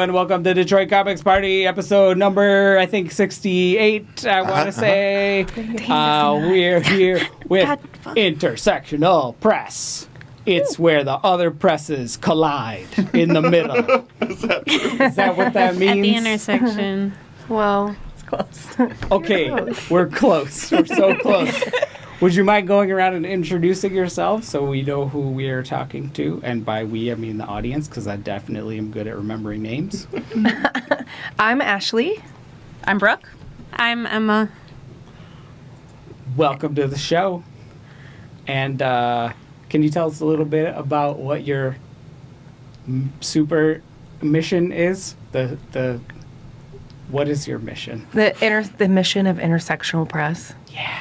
and welcome to Detroit Comix Party, episode number, I think, 68, I want to say. We're here with Intersectional Press. It's where the other presses collide in the middle. Is that what that means? At the intersection. Well, It's close. Okay, we're close. We're so close. Would you mind going around and introducing yourself so we know who we are talking to? And by we, I mean the audience, because I definitely am good at remembering names. I'm Ashley. I'm Brooke. I'm Emma. Welcome to the show. And can you tell us a little bit about what your super mission is? What is your mission? The mission of Intersectional Press. Yeah.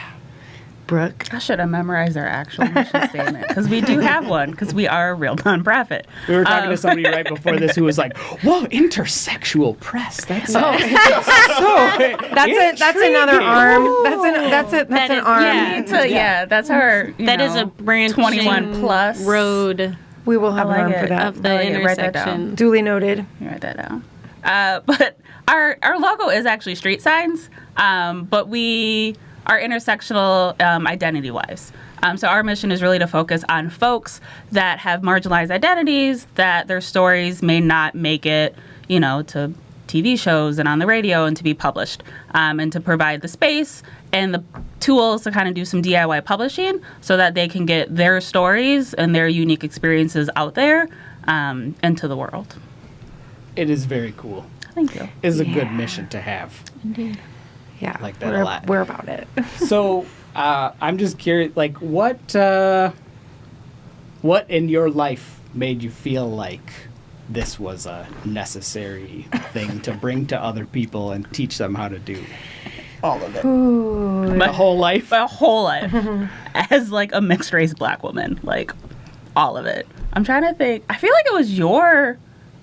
Brooke. I should have memorized our actual mission statement because we do have one because we are a real nonprofit. We were talking to somebody right before this who was like, "Whoa, intersexual press. That's so That's another arm. That's an arm. That's our. That is a branch 21 plus road We will have I like an arm it. for that. of the like it. Write that down. intersection. Duly noted. You write that down. But our logo is actually street signs, but we are intersectional identity-wise. So our mission is really to focus on folks that have marginalized identities, that their stories may not make it, to TV shows and on the radio and to be published, and to provide the space and the tools to kind of do some DIY publishing so that they can get their stories and their unique experiences out there into the world. It is very cool. Thank you. It's a good mission to have. Indeed. Yeah. Like that a lot. We're about it. So I'm just curious, like, what in your life made you feel like this was a necessary thing to bring to other people and teach them how to do? All of it. My whole life? My whole life. As like a mixed race black woman. Like all of it. I'm trying to think. I feel like it was your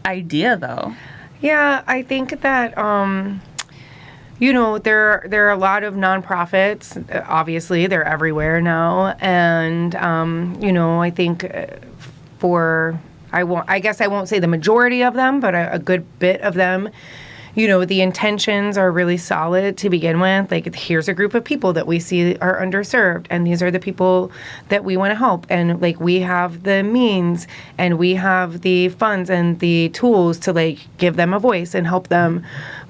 idea though. Yeah, I think that there are a lot of nonprofits. Obviously, they're everywhere now, and I think I guess I won't say the majority of them, but a good bit of them. The intentions are really solid to begin with. Like, here's a group of people that we see are underserved, and these are the people that we want to help. And, like, we have the means, and we have the funds and the tools to, like, give them a voice and help them.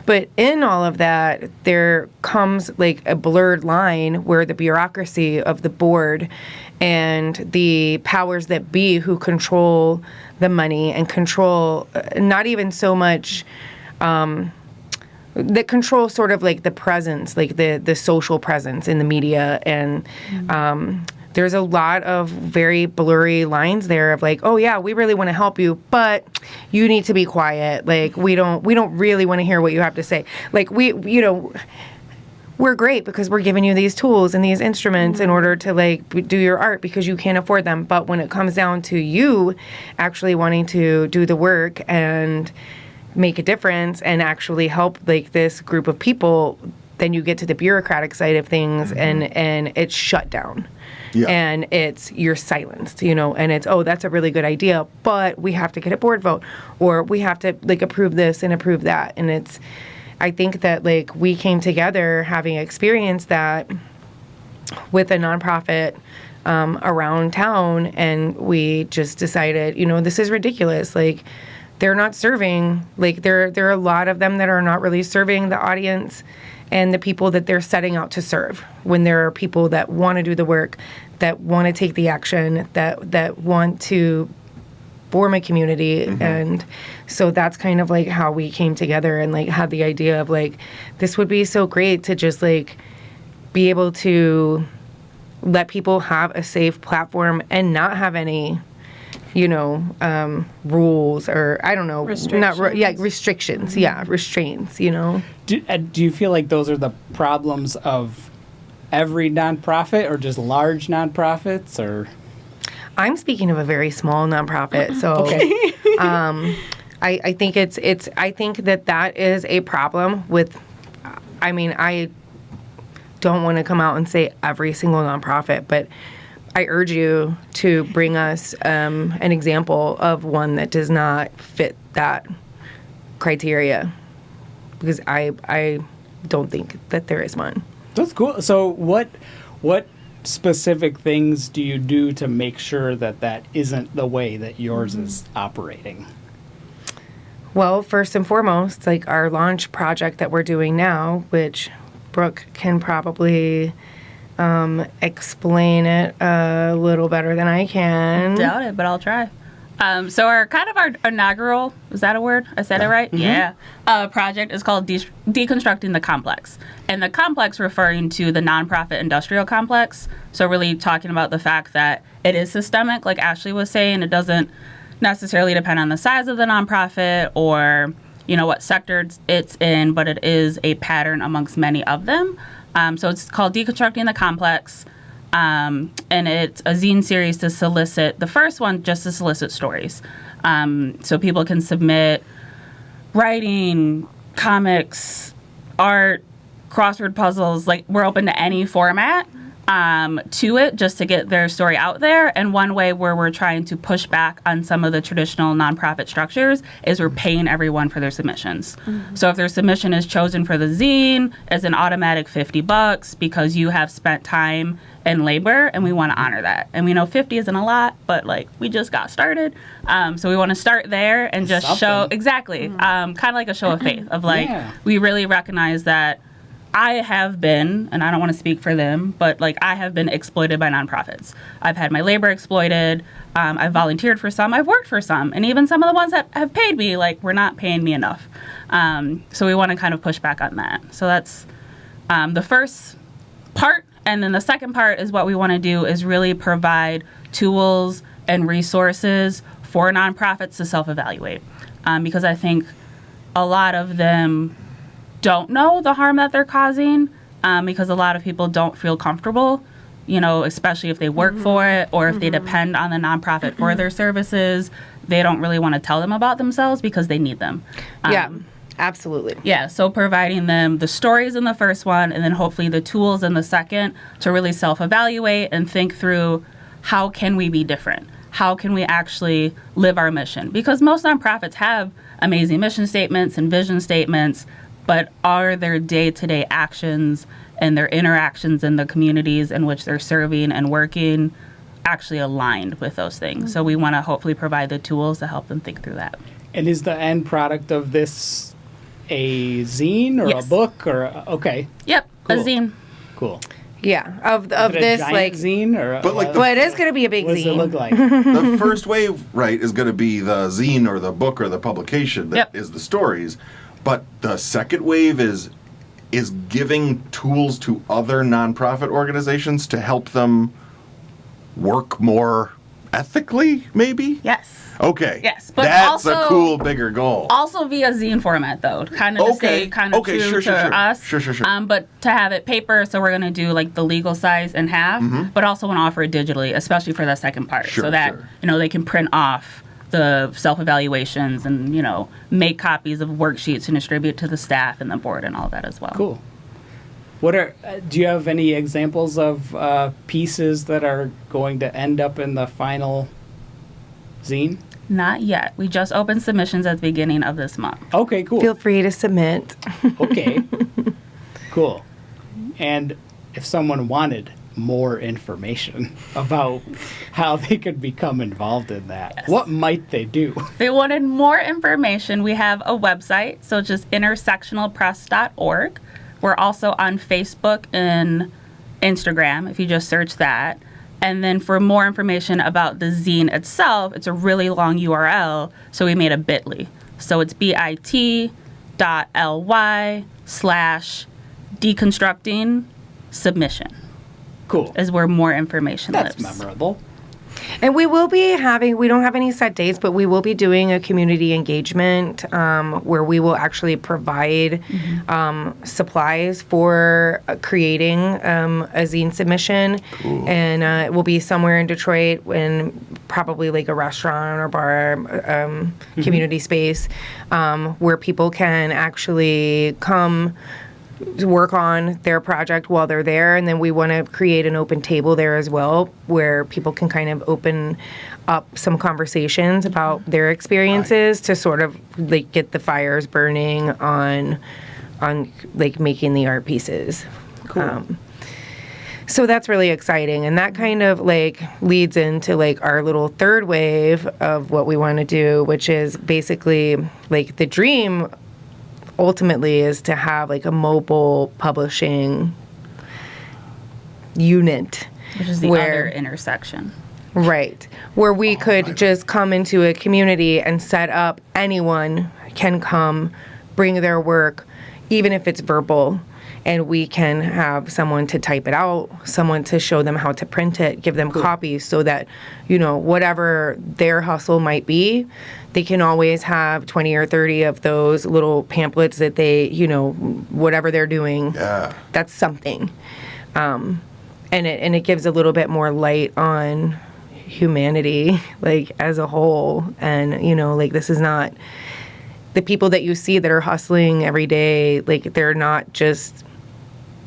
But in all of that, there comes, like, a blurred line where the bureaucracy of the board and the powers that be who control the money and control not even so much that control sort of like the presence, like the social presence in the media. And there's a lot of very blurry lines there of like, oh yeah, we really want to help you, but you need to be quiet. Like, we don't really want to hear what you have to say. Like, we're great because we're giving you these tools and these instruments in order to like do your art because you can't afford them. But when it comes down to you actually wanting to do the work and make a difference and actually help like this group of people, then you get to the bureaucratic side of things and it's shut down. Yeah. And you're silenced, and it's, oh, that's a really good idea, but we have to get a board vote, or we have to like approve this and approve that. And I think that like we came together having experienced that with a nonprofit around town, and we just decided, this is ridiculous. Like, they're not serving, like there are a lot of them that are not really serving the audience and the people that they're setting out to serve, when there are people that want to do the work, that want to take the action, that want to form a community. And so that's kind of like how we came together and like had the idea of like, this would be so great to just like be able to let people have a safe platform and not have any rules, or I don't know, restrictions, restraints, Do you feel like those are the problems of every nonprofit or just large nonprofits, or? I'm speaking of a very small nonprofit, so okay. I think I think that is a problem with, I don't want to come out and say every single nonprofit, but I urge you to bring us an example of one that does not fit that criteria, because I don't think that there is one. That's cool. So what specific things do you do to make sure that that isn't the way that yours is operating? Well, first and foremost, like our launch project that we're doing now, which Brooke can probably explain it a little better than I can. Doubt it, but I'll try. So our inaugural, is that a word? I said it right? Mm-hmm. Yeah. Project is called Deconstructing the Complex. And the complex referring to the nonprofit industrial complex. So really talking about the fact that it is systemic, like Ashley was saying. It doesn't necessarily depend on the size of the nonprofit or, what sector it's in, but it is a pattern amongst many of them. So it's called Deconstructing the Complex. And it's a zine series to solicit, the first one just to solicit stories. So people can submit writing, comics, art, crossword puzzles, like we're open to any format to it just to get their story out there. And one way where we're trying to push back on some of the traditional nonprofit structures is we're paying everyone for their submissions. Mm-hmm. So if their submission is chosen for the zine, it's an automatic $50 because you have spent time and labor, and we want to honor that. And we know 50 isn't a lot, but we just got started. So we want to start there and just show, exactly, kind of like a show of faith of we really recognize that I have been, and I don't want to speak for them, but I have been exploited by nonprofits. I've had my labor exploited. I've volunteered for some. I've worked for some. And even some of the ones that have paid me, were not paying me enough. So we want to kind of push back on that. So that's the first part. And then the second part is what we want to do is really provide tools and resources for nonprofits to self-evaluate. Because I think a lot of them don't know the harm that they're causing because a lot of people don't feel comfortable, especially if they work for it or if they depend on the nonprofit for their services. They don't really want to tell them about themselves because they need them. Yeah, absolutely. Yeah, so providing them the stories in the first one and then hopefully the tools in the second to really self-evaluate and think through how can we be different? How can we actually live our mission? Because most nonprofits have amazing mission statements and vision statements, but are their day-to-day actions and their interactions in the communities in which they're serving and working actually aligned with those things? So we want to hopefully provide the tools to help them think through that. And is the end product of this a zine or Yes. a book or okay? Yep, Cool. a zine. Cool. Yeah, of Is it a this giant zine or But, like, well, it is going to be a big what does it look zine. like? The first wave, right, is going to be the zine or the book or the publication that is Yep. the stories. But the second wave is giving tools to other nonprofit organizations to help them work more ethically, maybe? Yes. Okay. Yes, but that's a also- cool, bigger goal. Also via zine format, though, kind of to stay kind of true to us. Sure. But to have it paper, so we're going to do the legal size in half, but also want to offer it digitally, especially for the second part, Sure, so that sure. they can print off the self-evaluations and make copies of worksheets and distribute to the staff and the board and all that as well. Cool. What are? Do you have any examples of pieces that are going to end up in the final zine? Not yet. We just opened submissions at the beginning of this month. Okay, cool. Feel free to submit. Okay. Cool. And if someone wanted more information about how they could become involved in that, Yes. what might they do? If they wanted more information, we have a website, so it's just intersectionalpress.org. We're also on Facebook and Instagram, if you just search that. And then for more information about the zine itself, it's a really long URL, so we made a bit.ly. So it's bit.ly/deconstructing submission Cool. is where more information That's lives. memorable. And we will be we don't have any set dates, but we will be doing a community engagement where we will actually provide supplies for creating a zine submission. Cool. And it will be somewhere in Detroit in probably a restaurant or bar, community space where people can actually come work on their project while they're there, and then we want to create an open table there as well, where people can kind of open up some conversations about their experiences to sort of like get the fires burning on like making the art pieces. Cool. So that's really exciting, and that kind of like leads into like our little third wave of what we want to do, which is basically like the dream ultimately is to have like a mobile publishing unit, Which is the other intersection. right, where we could just come into a community and set up. Anyone can come, bring their work, even if it's verbal, and we can have someone to type it out, someone to show them how to print it, give them copies, so that, you know, whatever their hustle might be, they can always have 20 or 30 of those little pamphlets that they, you know, whatever they're doing, that's something. And it gives a little bit more light on humanity, like, as a whole. And, you know, like, this is not the people that you see that are hustling every day, like, they're not just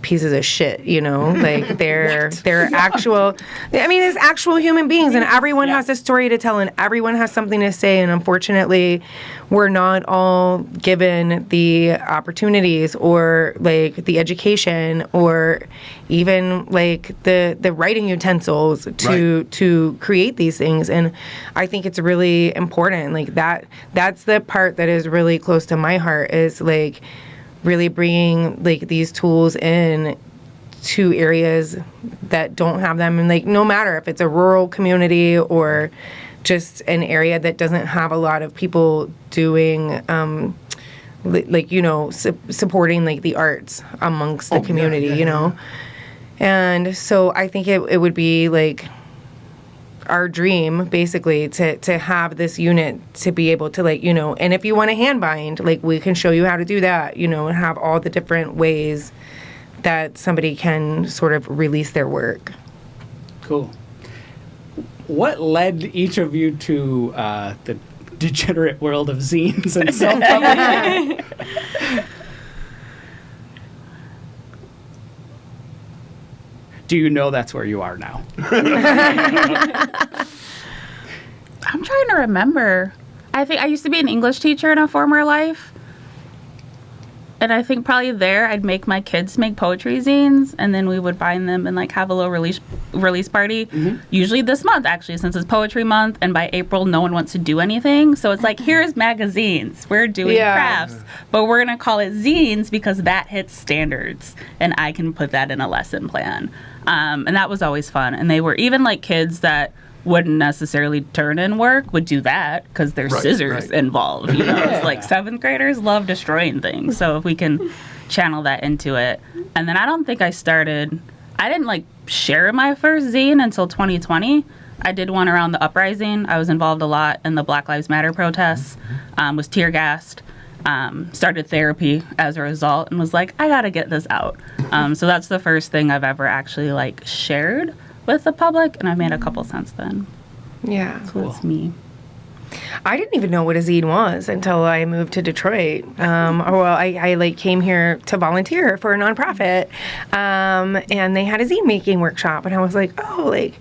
pieces of shit, you know, like they're actual, I mean, it's actual human beings, and everyone has a story to tell, and everyone has something to say. And unfortunately, we're not all given the opportunities or like the education or even like the writing utensils to create these things. And I think it's really important, like that's the part that is really close to my heart, is like really bringing like these tools in to areas that don't have them, and like no matter if it's a rural community or just an area that doesn't have a lot of people doing like, you know, supporting like the arts amongst the community, you know. And so I think it would be like our dream basically to have this unit to be able to, like, you know, and if you want to hand bind, like, we can show you how to do that, you know, and have all the different ways that somebody can sort of release their work. Cool. What led each of you to the degenerate world of zines and self-publishing? Do you know that's where you are now? I'm trying to remember. I think I used to be an English teacher in a former life. And I think probably there I'd make my kids make poetry zines, and then we would bind them and like have a little release party. Usually this month, actually, since it's poetry month, and by April no one wants to do anything. So it's like, here's magazines. We're doing crafts, but we're gonna call it zines because that hits standards, and I can put that in a lesson plan. And that was always fun. And they were even like kids that wouldn't necessarily turn in work would do that because there's scissors involved. You know, it's like 7th graders love destroying things. So if we can channel that into it. And then I don't think I didn't like share my first zine until 2020. I did one around the uprising. I was involved a lot in the Black Lives Matter protests, was tear gassed. Started therapy as a result, and was like, I gotta get this out. So that's the first thing I've ever actually like shared with the public, and I've made a couple since then. Yeah. So that's me. I didn't even know what a zine was until I moved to Detroit. I like came here to volunteer for a nonprofit, and they had a zine making workshop, and I was like, oh, like,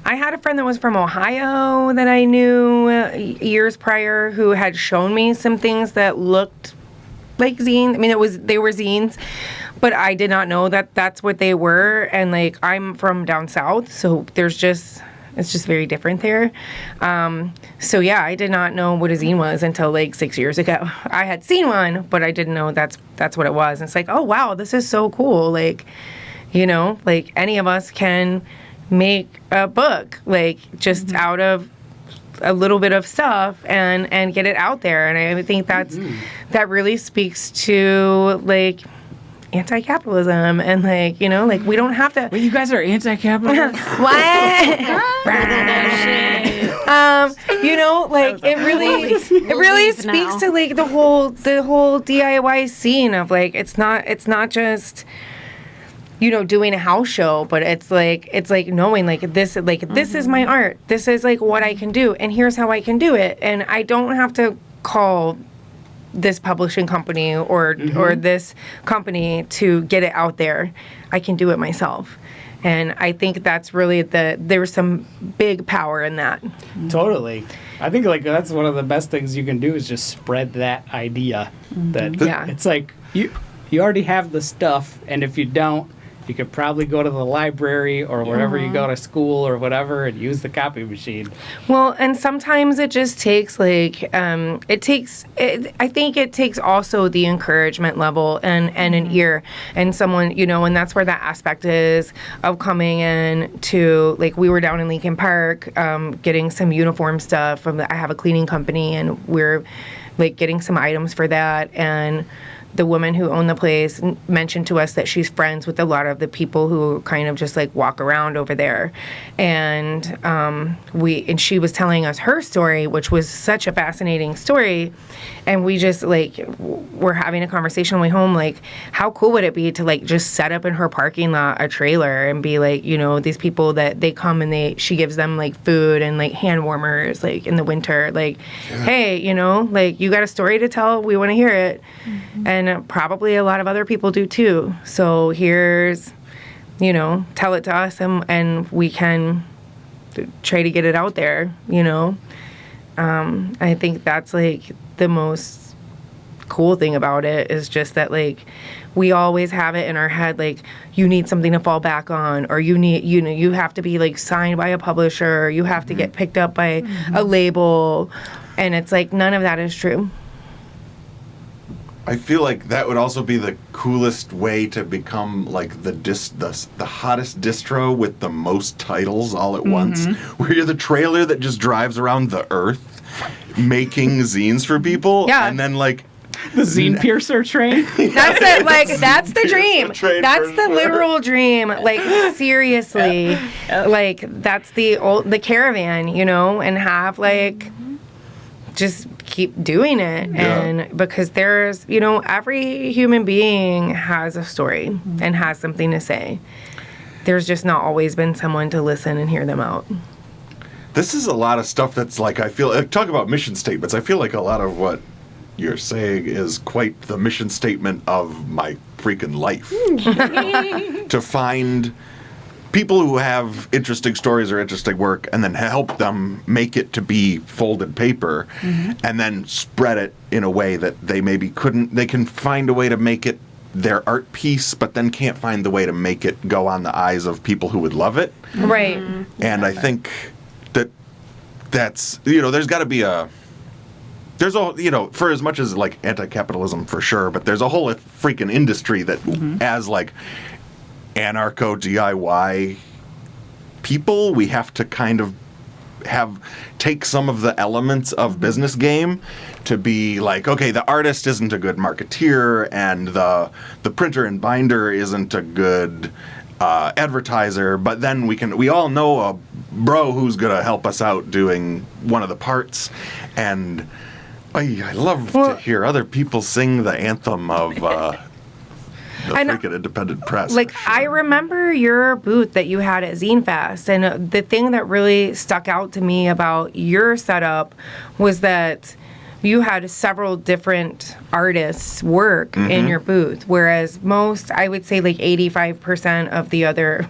I had a friend that was from Ohio that I knew years prior who had shown me some things that looked like zines. I mean, they were zines, but I did not know that that's what they were. And like, I'm from down south, so it's just very different there. So yeah, I did not know what a zine was until like 6 years ago. I had seen one, but I didn't know that's what it was. And it's like, oh wow, this is so cool. Like, you know, like any of us can make a book, like just out of a little bit of stuff and get it out there. And I think that really speaks to like anti-capitalism, and like, you know, like we don't have to. Wait, you guys are anti-capitalist? What? You know, like it really speaks to like the whole DIY scene of like, it's not just, you know, doing a house show, but it's like knowing like this is my art. This is like what I can do, and here's how I can do it. And I don't have to call this publishing company or this company to get it out there. I can do it myself. And I think that's really there's some big power in that. Totally. I think like that's one of the best things you can do is just spread that idea that it's like you already have the stuff, and if you don't, you could probably go to the library or wherever you go to school or whatever and use the copy machine. Well, and sometimes it just takes like I think it takes also the encouragement level and an ear and someone, and that's where that aspect is of coming in to, like, we were down in Lincoln Park getting some uniform stuff I have a cleaning company, and we're like getting some items for that, and the woman who owned the place mentioned to us that she's friends with a lot of the people who kind of just like walk around over there. And she was telling us her story, which was such a fascinating story. And we just like, we're having a conversation on the way home, like, how cool would it be to like just set up in her parking lot a trailer and be like, these people that they come and she gives them like food and like hand warmers, like in the winter, like, hey, like, you got a story to tell, we want to hear it. And probably a lot of other people do too. So here's, tell it to us and we can try to get it out there, I think that's like the most cool thing about it is just that, like, we always have it in our head, like, you need something to fall back on, or you need, you have to be like signed by a publisher, or you have to get picked up by a label. And it's like, none of that is true. I feel like that would also be the coolest way to become like the hottest distro with the most titles all at once, where you're the trailer that just drives around the earth making zines for people, and then like the zine piercer train. That's it. Like, that's the dream. That's the literal dream. Like, seriously, like, that's the caravan, and have like just keep doing it. And because there's, every human being has a story and has something to say. There's just not always been someone to listen and hear them out. This is a lot of stuff that's like, I feel, talk about mission statements. I feel like a lot of what you're saying is quite the mission statement of my freaking life. To find people who have interesting stories or interesting work and then help them make it to be folded paper and then spread it in a way that they maybe they can find a way to make it their art piece, but then can't find the way to make it go on the eyes of people who would love it. Right. And I think that's, there's got to be there's a, for as much as like anti-capitalism for sure, but there's a whole freaking industry that as like anarcho DIY people, we have to kind of take some of the elements of business game to be like, okay, the artist isn't a good marketeer, and the printer and binder isn't a good advertiser, but then we all know a bro who's gonna help us out doing one of the parts. And I love to hear other people sing the anthem of the freaking independent press. Like, sure. I remember your booth that you had at Zine Fest, and the thing that really stuck out to me about your setup was that you had several different artists work in your booth, whereas most, I would say like 85% of the other,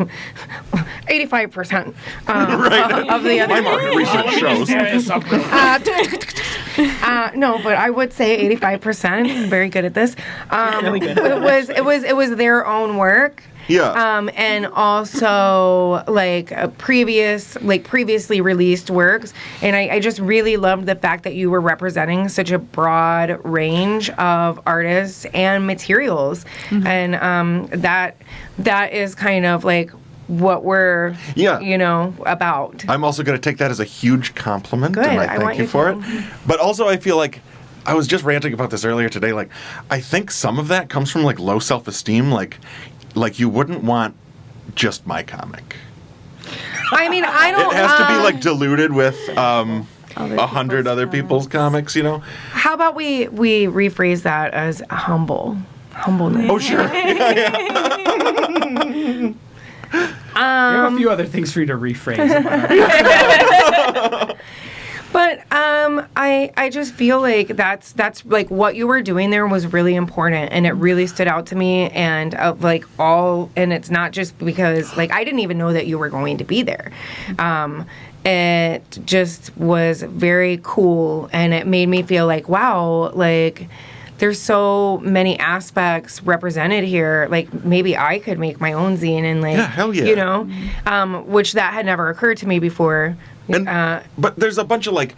85% of the other. My market research shows. No, but I would say 85%. I'm very good at this. Really good. It was their own work. Yeah. And also like previously released works. And I just really loved the fact that you were representing such a broad range of artists and materials. And that is kind of like what we're, about. I'm also going to take that as a huge compliment, Good. and I thank you for it. to. But also, I feel like I was just ranting about this earlier today. Like, I think some of that comes from like low self-esteem. Like you wouldn't want just my comic. I mean, I don't. It has to be like diluted with 100 other people's comics. How about we rephrase that as humbleness? Oh sure. We have a few other things for you to rephrase. But I just feel like that's like what you were doing there was really important, and it really stood out to me. And and it's not just because like I didn't even know that you were going to be there. It just was very cool, and it made me feel like, wow, like there's so many aspects represented here. Like maybe I could make my own zine, and like, Yeah, hell yeah. you know, which that had never occurred to me before. And, but there's a bunch of like,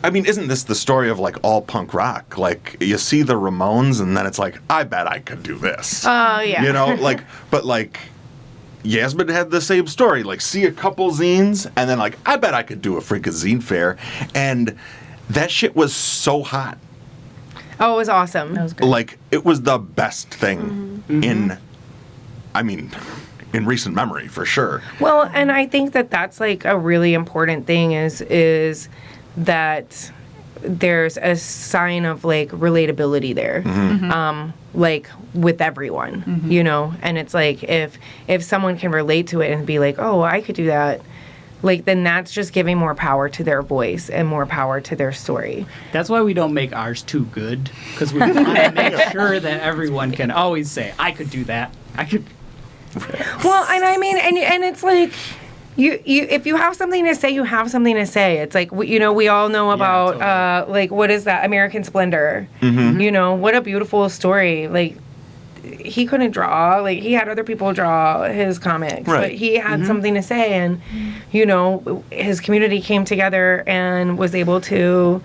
I mean, isn't this the story of like all punk rock? Like you see the Ramones, and then it's like, I bet I could do this. Oh yeah. You know, like, but like, Yasmin had the same story. Like, see a couple zines, and then like, I bet I could do a freaking zine fair, and that shit was so hot. Oh, it was awesome. That was good. Like, it was the best thing in, I mean, in recent memory for sure. Well, and I think that that's like a really important thing is that there's a sign of like relatability there, like with everyone, you know. And it's like if someone can relate to it and be like, oh, I could do that, like then that's just giving more power to their voice and more power to their story. That's why we don't make ours too good, because we want to make sure that everyone can always say, I could do that. I could. Well, and I mean, and it's like, you if you have something to say, you have something to say. It's like, you know, we all know about, totally. like, what is that? American Splendor. You know, what a beautiful story. Like, he couldn't draw. Like, he had other people draw his comics. Right. But he had something to say. And, you know, his community came together and was able to,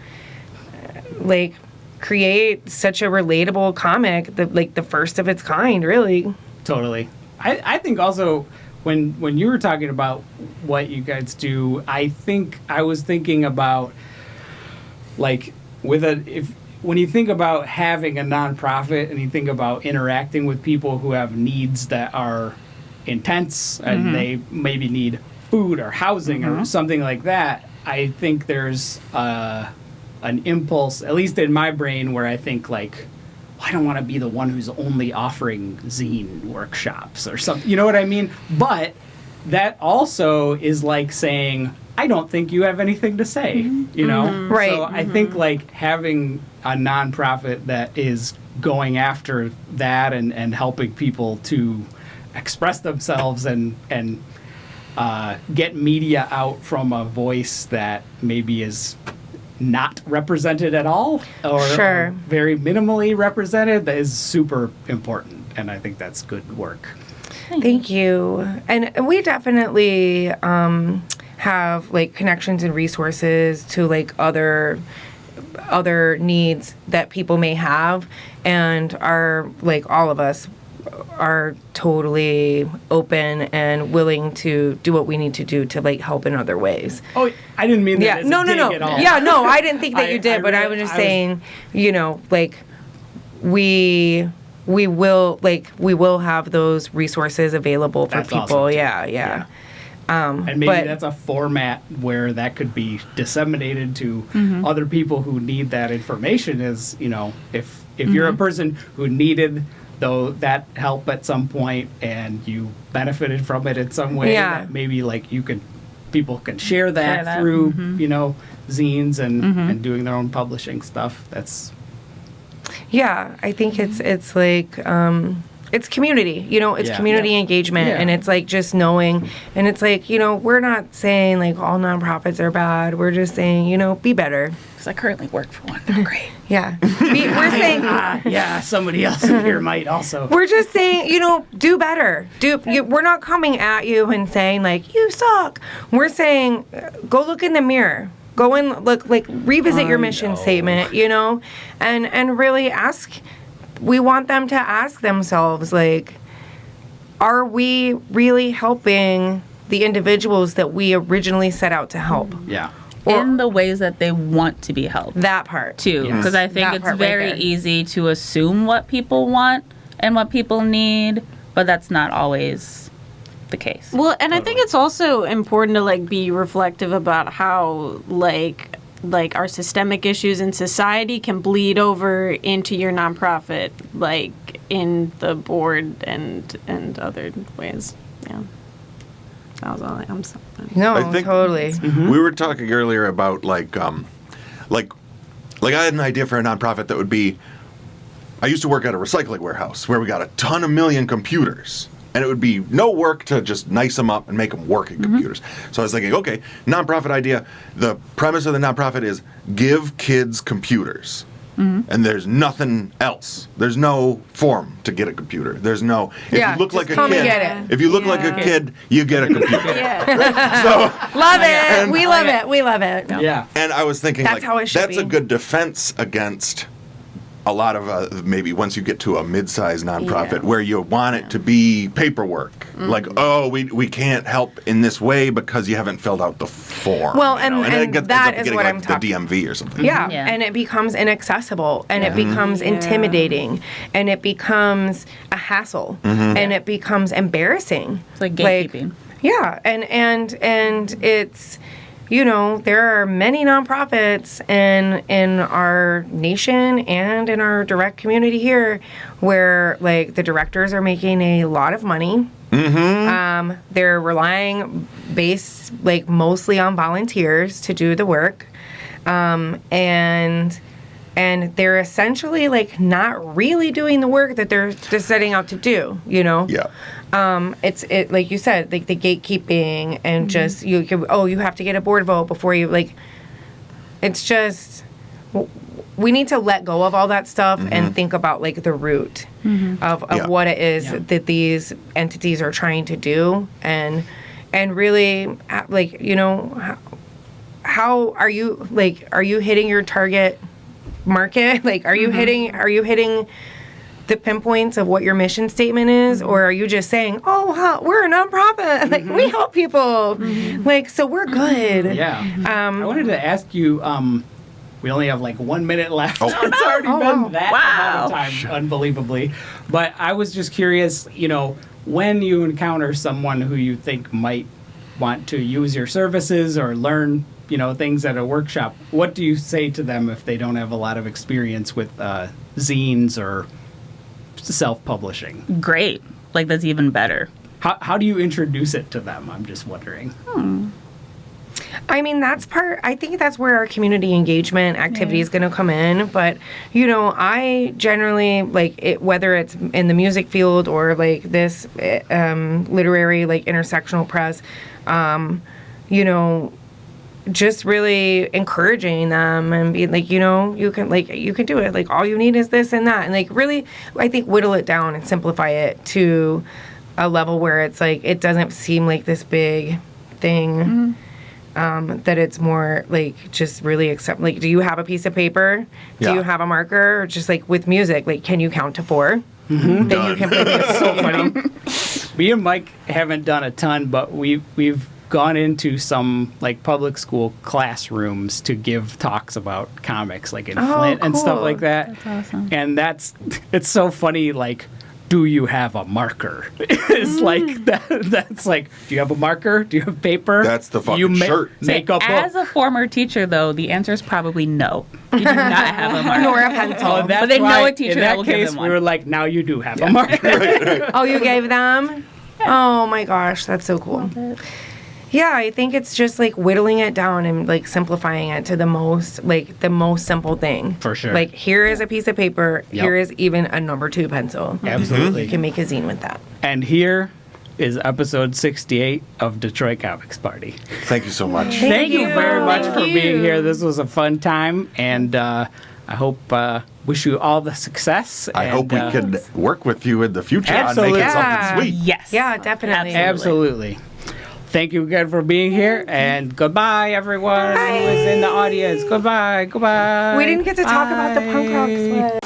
like, create such a relatable comic, like, the first of its kind, really. Totally. I think also when you were talking about what you guys do, I think I was thinking about like when you think about having a nonprofit and you think about interacting with people who have needs that are intense and they maybe need food or housing or something like that, I think there's an impulse, at least in my brain, where I think like, I don't want to be the one who's only offering zine workshops or something. You know what I mean? But that also is like saying, I don't think you have anything to say, you know? Right. So I think like having a nonprofit that is going after that and helping people to express themselves and get media out from a voice that maybe is not represented at all or very minimally represented, that is super important, and I think that's good work. Thank you. And we definitely have like connections and resources to like other needs that people may have, and are like all of us are totally open and willing to do what we need to do to like help in other ways. Oh, I didn't mean that as a dig at all. Yeah, no, I didn't think that you did, but I was really- just saying, you know, like we will have those resources available for That's people. awesome, too. Yeah. And maybe But- that's a format where that could be disseminated to other people who need that information. Is, you know, if you're a person who needed that help at some point and you benefited from it in some way, Yeah. that maybe like people can share that, Share that. through you know, zines and doing their own publishing stuff. That's Yeah, I think it's like it's community, you know, it's Yeah. community Yeah. engagement, Yeah. and it's like just knowing, and it's like, you know, we're not saying like all nonprofits are bad. We're just saying, you know, be better. Because I currently work for one. They're great. Yeah, we're saying. yeah, somebody else in here might also. We're just saying, you know, do better. We're not coming at you and saying like you suck. We're saying, go look in the mirror. Go and look, like revisit your mission statement, you know, and really ask. We want them to ask themselves, like, are we really helping the individuals that we originally set out to help? Yeah. In the ways that they want to be helped. That part. Too, Yes. because I think That it's part right very there. easy to assume what people want and what people need, but that's not always the case. Well, and I think it's also important to like be reflective about how like our systemic issues in society can bleed over into your nonprofit, like in the board and other ways. Yeah. That was all. I'm sorry. No, I think- totally. We were talking earlier about like I had an idea for a nonprofit that would be. I used to work at a recycling warehouse where we got a ton of million computers, and it would be no work to just nice them up and make them working computers. So I was thinking, okay, nonprofit idea. The premise of the nonprofit is give kids computers. And there's nothing else. There's no form to get a computer. There's no. If Yeah, you look just like a come and kid, get it. if you look like a kid, you get a computer. Yeah. So, Love it. And- We love it. We love it. Yeah. and I was thinking, That's like, how it should that's a be. good defense against a lot of maybe once you get to a mid-sized nonprofit where you want it to be paperwork. Like, oh, we can't help in this way because you haven't filled out the form. Well, you know? and it ends that up is getting, what like, I'm the talking- DMV or something. Yeah. Yeah. And it becomes inaccessible, and it becomes intimidating, and it becomes a hassle, and it becomes embarrassing. It's like gatekeeping. Yeah, and it's, you know, there are many nonprofits in our nation and in our direct community here where like the directors are making a lot of money. They're relying mostly on volunteers to do the work, and they're essentially like not really doing the work that they're setting out to do. You know. Yeah. It's like you said, like the gatekeeping and just you have to get a board vote before you like. It's just we need to let go of all that stuff and think about like the root of Yeah. what it is Yeah. that these entities are trying to do and really like, you know, how are you hitting your target market? Like are you hitting the pinpoints of what your mission statement is, or are you just saying, "Oh, we're a nonprofit, like we help people, like so we're good." Yeah. I wanted to ask you. We only have like 1 minute left. Oh. It's already Oh, been wow. that amount of time, unbelievably. But I was just curious. You know, when you encounter someone who you think might want to use your services or learn, you know, things at a workshop, what do you say to them if they don't have a lot of experience with zines or self-publishing? Great. Like that's even better. How do you introduce it to them? I'm just wondering. I mean, I think that's where our community engagement activity is going to come in. But, you know, I generally, like, whether it's in the music field or, like, this literary, like, intersectional press, you know, just really encouraging them and being like, you know, you can do it. Like, all you need is this and that. And, like, really, I think, whittle it down and simplify it to a level where it's, like, it doesn't seem like this big thing. That it's more like just really like, do you have a piece of paper? Do Yeah. you have a marker? Or just like with music, like, can you count to 4? Then you can play music. So funny. Me and Mike haven't done a ton, but we've gone into some like public school classrooms to give talks about comics, like in Flint and stuff cool. like that. That's awesome. And it's so funny, like, do you have a marker? It's like that's like, do you have a marker? Do you have paper? That's the fucking shirt. Make a book. As a former teacher, though, the answer is probably no. You do not have a marker. Nor a pencil. Oh, that's But they know why a teacher in that that will give case, them we one. were like, now you do have a marker. Oh, you gave them? Oh my gosh, that's so cool. Yeah, I think it's just like whittling it down and like simplifying it to the most simple thing. For sure. Like, here is a piece of paper. Yep. Here is even a number 2 pencil. Absolutely. You can make a zine with that. And here is episode 68 of Detroit Comix Party. Thank you so much. Thank you you. very much Thank for being you. here. This was a fun time, and I hope wish you all the success. I and, hope we could work with you in the future Absolutely. on making Yeah. something sweet. Yes. Yeah, definitely. Absolutely. Thank you again for being here, and goodbye, everyone who is in the audience. Goodbye. Goodbye. We didn't get to talk about the punk rock Bye. sweat.